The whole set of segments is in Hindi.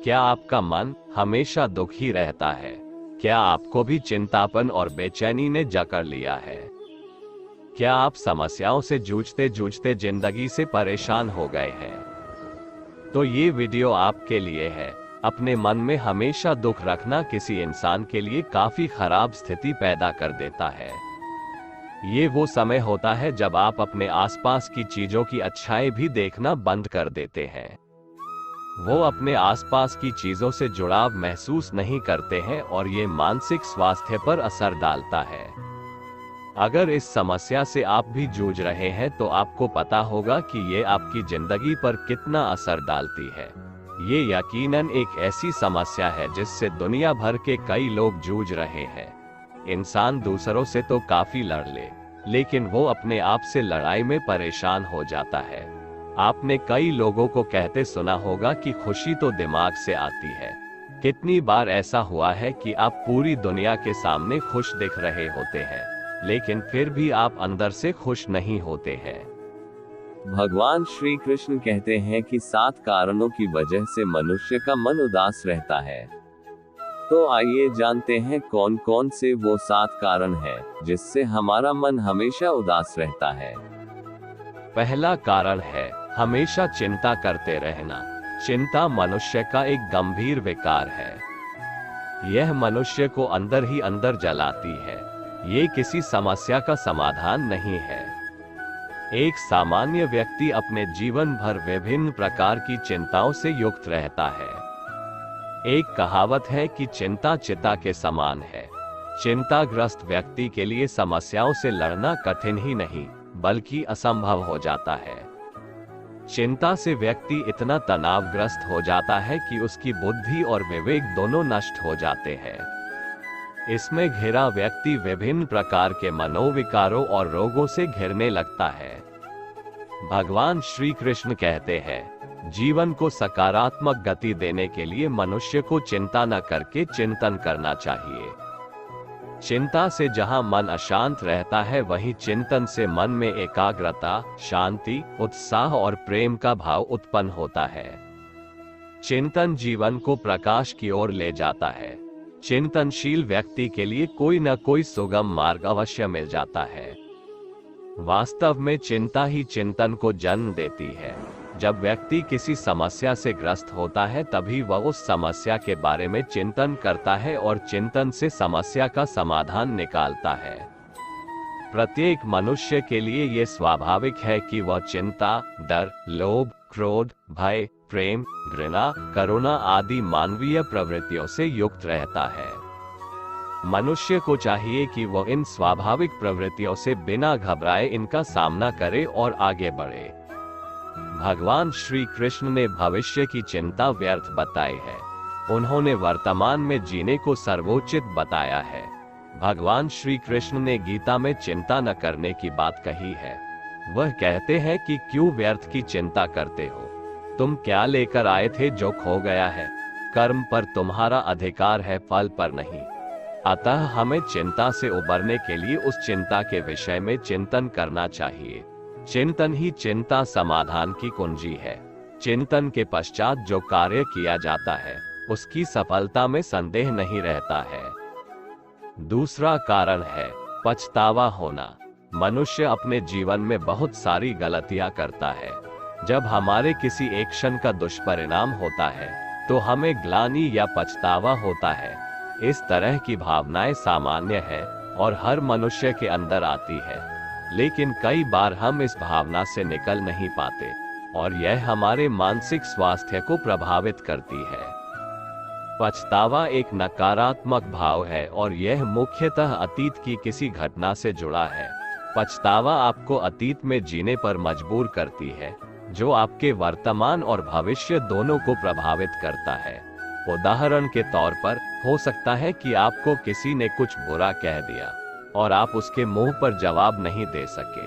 क्या आपका मन हमेशा दुखी रहता है? क्या आपको भी चिंतापन और बेचैनी ने जकड़ लिया है? क्या आप समस्याओं से जूझते जूझते जिंदगी से परेशान हो गए हैं? तो ये वीडियो आपके लिए है। अपने मन में हमेशा दुख रखना किसी इंसान के लिए काफी खराब स्थिति पैदा कर देता है। ये वो समय होता है जब आप अपने आसपास की चीजों की अच्छाई भी देखना बंद कर देते हैं। वो अपने आसपास की चीजों से जुड़ाव महसूस नहीं करते हैं और ये मानसिक स्वास्थ्य पर असर डालता है। अगर इस समस्या से आप भी जूझ रहे हैं तो आपको पता होगा कि ये आपकी जिंदगी पर कितना असर डालती है। ये यकीनन एक ऐसी समस्या है जिससे दुनिया भर के कई लोग जूझ रहे हैं। इंसान दूसरों से तो काफी लड़ ले, लेकिन वो अपने आप से लड़ाई में परेशान हो जाता है। आपने कई लोगों को कहते सुना होगा कि खुशी तो दिमाग से आती है। कितनी बार ऐसा हुआ है कि आप पूरी दुनिया के सामने खुश दिख रहे होते हैं, लेकिन फिर भी आप अंदर से खुश नहीं होते हैं। भगवान श्री कृष्ण कहते हैं कि 7 कारणों की वजह से मनुष्य का मन उदास रहता है। तो आइए जानते हैं कौन कौन से वो 7 कारण हैं जिससे हमारा मन हमेशा उदास रहता है। पहला कारण है हमेशा चिंता करते रहना। चिंता मनुष्य का एक गंभीर विकार है। यह मनुष्य को अंदर ही अंदर जलाती है। ये किसी समस्या का समाधान नहीं है। एक सामान्य व्यक्ति अपने जीवन भर विभिन्न प्रकार की चिंताओं से युक्त रहता है। एक कहावत है कि चिंता चिता के समान है। चिंताग्रस्त व्यक्ति के लिए समस्याओं से लड़ना कठिन ही नहीं बल्कि असंभव हो जाता है। चिंता से व्यक्ति इतना तनावग्रस्त हो जाता है कि उसकी बुद्धि और विवेक दोनों नष्ट हो जाते हैं। इसमें घिरा व्यक्ति विभिन्न प्रकार के मनोविकारों और रोगों से घिरने लगता है। भगवान श्री कृष्ण कहते हैं, जीवन को सकारात्मक गति देने के लिए मनुष्य को चिंता न करके चिंतन करना चाहिए। चिंता से जहां मन अशांत रहता है, वहीं चिंतन से मन में एकाग्रता, शांति, उत्साह और प्रेम का भाव उत्पन्न होता है। चिंतन जीवन को प्रकाश की ओर ले जाता है। चिंतनशील व्यक्ति के लिए कोई न कोई सुगम मार्ग अवश्य मिल जाता है। वास्तव में चिंता ही चिंतन को जन्म देती है। जब व्यक्ति किसी समस्या से ग्रस्त होता है तभी वह उस समस्या के बारे में चिंतन करता है और चिंतन से समस्या का समाधान निकालता है। प्रत्येक मनुष्य के लिए यह स्वाभाविक है कि वह चिंता, डर, लोभ, क्रोध, भय, प्रेम, घृणा, करुणा आदि मानवीय प्रवृत्तियों से युक्त रहता है। मनुष्य को चाहिए कि वह इन स्वाभाविक प्रवृत्तियों से बिना घबराए इनका सामना करे और आगे बढ़े। भगवान श्री कृष्ण ने भविष्य की चिंता व्यर्थ बताई है। उन्होंने वर्तमान में जीने को सर्वोचित बताया है। भगवान श्री कृष्ण ने गीता में चिंता न करने की बात कही है। वह कहते हैं कि क्यों व्यर्थ की चिंता करते हो? तुम क्या लेकर आए थे जो खो गया है? कर्म पर तुम्हारा अधिकार है, फल पर नहीं। अतः हमें चिंता से उबरने के लिए उस चिंता के विषय में चिंतन करना चाहिए। चिंतन ही चिंता समाधान की कुंजी है। चिंतन के पश्चात जो कार्य किया जाता है उसकी सफलता में संदेह नहीं रहता है। दूसरा कारण है पछतावा होना। मनुष्य अपने जीवन में बहुत सारी गलतियां करता है। जब हमारे किसी एक्शन का दुष्परिणाम होता है तो हमें ग्लानि या पछतावा होता है। इस तरह की भावनाएं सामान्य है और हर मनुष्य के अंदर आती है, लेकिन कई बार हम इस भावना से निकल नहीं पाते और यह हमारे मानसिक स्वास्थ्य को प्रभावित करती है। पछतावा एक नकारात्मक भाव है और यह मुख्यतः अतीत की किसी घटना से जुड़ा है। पछतावा आपको अतीत में जीने पर मजबूर करती है, जो आपके वर्तमान और भविष्य दोनों को प्रभावित करता है। उदाहरण के तौर पर हो सकता है कि आपको किसी ने कुछ बुरा कह दिया और आप उसके मुंह पर जवाब नहीं दे सके।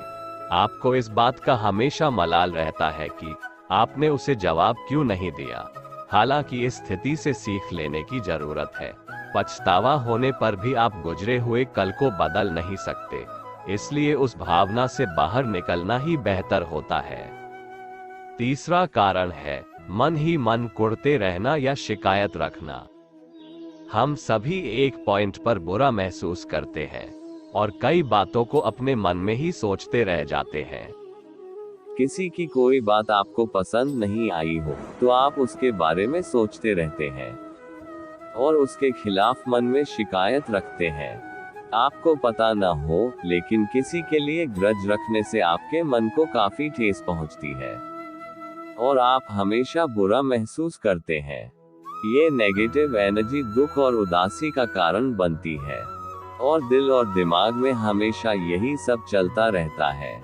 आपको इस बात का हमेशा मलाल रहता है कि आपने उसे जवाब क्यों नहीं दिया। हालांकि इस स्थिति से सीख लेने की जरूरत है। पछतावा होने पर भी आप गुजरे हुए कल को बदल नहीं सकते, इसलिए उस भावना से बाहर निकलना ही बेहतर होता है। तीसरा कारण है मन ही मन कुढ़ते रहना या शिकायत रखना। हम सभी एक पॉइंट पर बुरा महसूस करते हैं और कई बातों को अपने मन में ही सोचते रह जाते हैं। किसी की कोई बात आपको पसंद नहीं आई हो तो आप उसके बारे में सोचते रहते हैं और उसके खिलाफ मन में शिकायत रखते हैं। आपको पता न हो, लेकिन किसी के लिए ग्रज रखने से आपके मन को काफी ठेस पहुंचती है और आप हमेशा बुरा महसूस करते हैं। ये नेगेटिव एनर्जी दुख और उदासी का कारण बनती है और दिल और दिमाग में हमेशा यही सब चलता रहता है।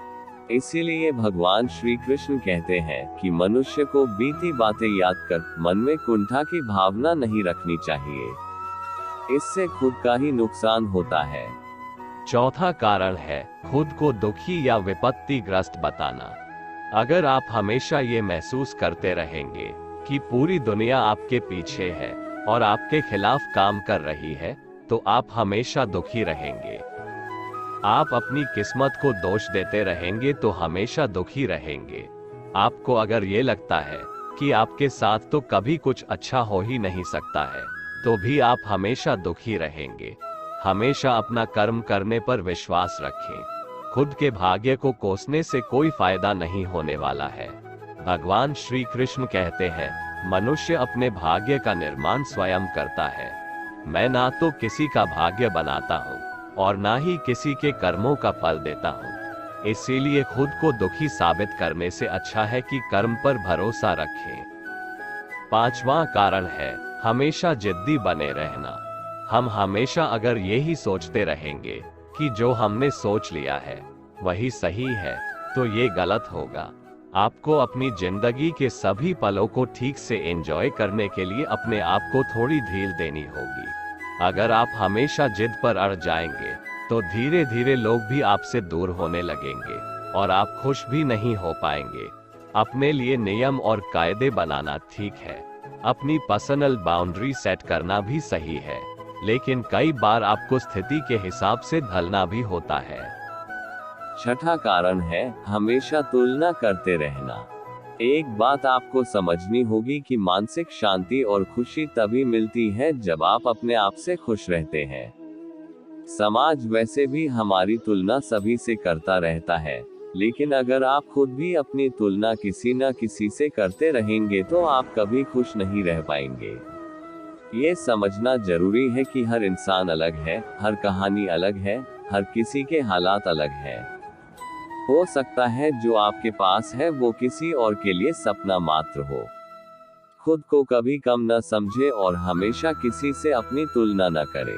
इसीलिए भगवान श्री कृष्ण कहते हैं कि मनुष्य को बीती बातें याद कर मन में कुंठा की भावना नहीं रखनी चाहिए, इससे खुद का ही नुकसान होता है। चौथा कारण है खुद को दुखी या विपत्तिग्रस्त बताना। अगर आप हमेशा ये महसूस करते रहेंगे कि पूरी दुनिया आपके पीछे है और आपके खिलाफ काम कर रही है, तो आप हमेशा दुखी रहेंगे। आप अपनी किस्मत को दोष देते रहेंगे तो हमेशा दुखी रहेंगे। आपको अगर ये लगता है कि आपके साथ तो कभी कुछ अच्छा हो ही नहीं सकता है, तो भी आप हमेशा दुखी रहेंगे। हमेशा अपना कर्म करने पर विश्वास रखें। खुद के भाग्य को कोसने से कोई फायदा नहीं होने वाला है। भगवान श्री कृष्ण कहते हैं, मनुष्य अपने भाग्य का निर्माण स्वयं करता है। मैं ना तो किसी का भाग्य बनाता हूँ और ना ही किसी के कर्मों का फल देता हूँ। इसीलिए खुद को दुखी साबित करने से अच्छा है कि कर्म पर भरोसा रखें। पांचवा कारण है हमेशा जिद्दी बने रहना। हम हमेशा अगर यही सोचते रहेंगे कि जो हमने सोच लिया है वही सही है, तो ये गलत होगा। आपको अपनी जिंदगी के सभी पलों को ठीक से एंजॉय करने के लिए अपने आप को थोड़ी ढील देनी होगी। अगर आप हमेशा जिद पर अड़ जाएंगे तो धीरे धीरे लोग भी आपसे दूर होने लगेंगे और आप खुश भी नहीं हो पाएंगे। अपने लिए नियम और कायदे बनाना ठीक है, अपनी पर्सनल बाउंड्री सेट करना भी सही है, लेकिन कई बार आपको स्थिति के हिसाब से ढलना भी होता है। छठा कारण है हमेशा तुलना करते रहना। एक बात आपको समझनी होगी कि मानसिक शांति और खुशी तभी मिलती है जब आप अपने आप से खुश रहते हैं। समाज वैसे भी हमारी तुलना सभी से करता रहता है, लेकिन अगर आप खुद भी अपनी तुलना किसी न किसी से करते रहेंगे तो आप कभी खुश नहीं रह पाएंगे। ये समझना जरूरी है कि हर इंसान अलग है, हर कहानी अलग है, हर किसी के हालात अलग हैं। हो सकता है जो आपके पास है वो किसी और के लिए सपना मात्र हो। खुद को कभी कम न समझे और हमेशा किसी से अपनी तुलना न करे।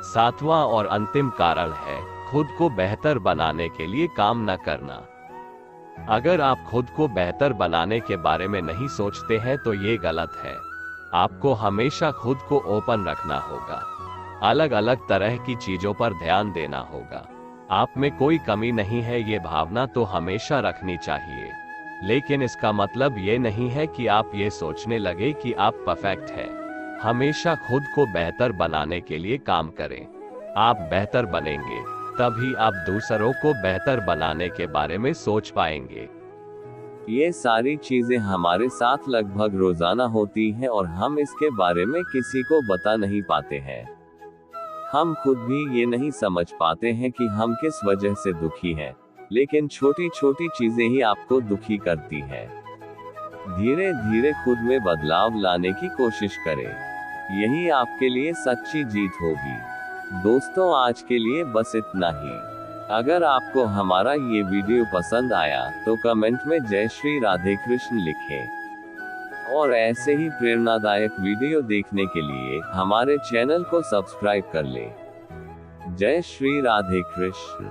सातवां और अंतिम कारण है खुद को बेहतर बनाने के लिए काम न करना। अगर आप खुद को बेहतर बनाने के बारे में नहीं सोचते हैं तो ये गलत है। आपको हमेशा खुद को ओपन रखना होगा, अलग अलग तरह की चीजों पर ध्यान देना होगा। आप में कोई कमी नहीं है ये भावना तो हमेशा रखनी चाहिए, लेकिन इसका मतलब ये नहीं है कि आप ये सोचने लगे कि आप परफेक्ट हैं। हमेशा खुद को बेहतर बनाने के लिए काम करें। आप बेहतर बनेंगे तभी आप दूसरों को बेहतर बनाने के बारे में सोच पाएंगे। ये सारी चीजें हमारे साथ लगभग रोजाना होती हैं और हम इसके बारे में किसी को बता नहीं पाते हैं। हम खुद भी ये नहीं समझ पाते हैं कि हम किस वजह से दुखी हैं, लेकिन छोटी छोटी चीजें ही आपको दुखी करती हैं। धीरे धीरे खुद में बदलाव लाने की कोशिश करें, यही आपके लिए सच्ची जीत होगी। दोस्तों, आज के लिए बस इतना ही। अगर आपको हमारा ये वीडियो पसंद आया तो कमेंट में जय श्री राधे कृष्ण लिखें और ऐसे ही प्रेरणादायक वीडियो देखने के लिए हमारे चैनल को सब्सक्राइब कर लें। जय श्री राधे कृष्ण।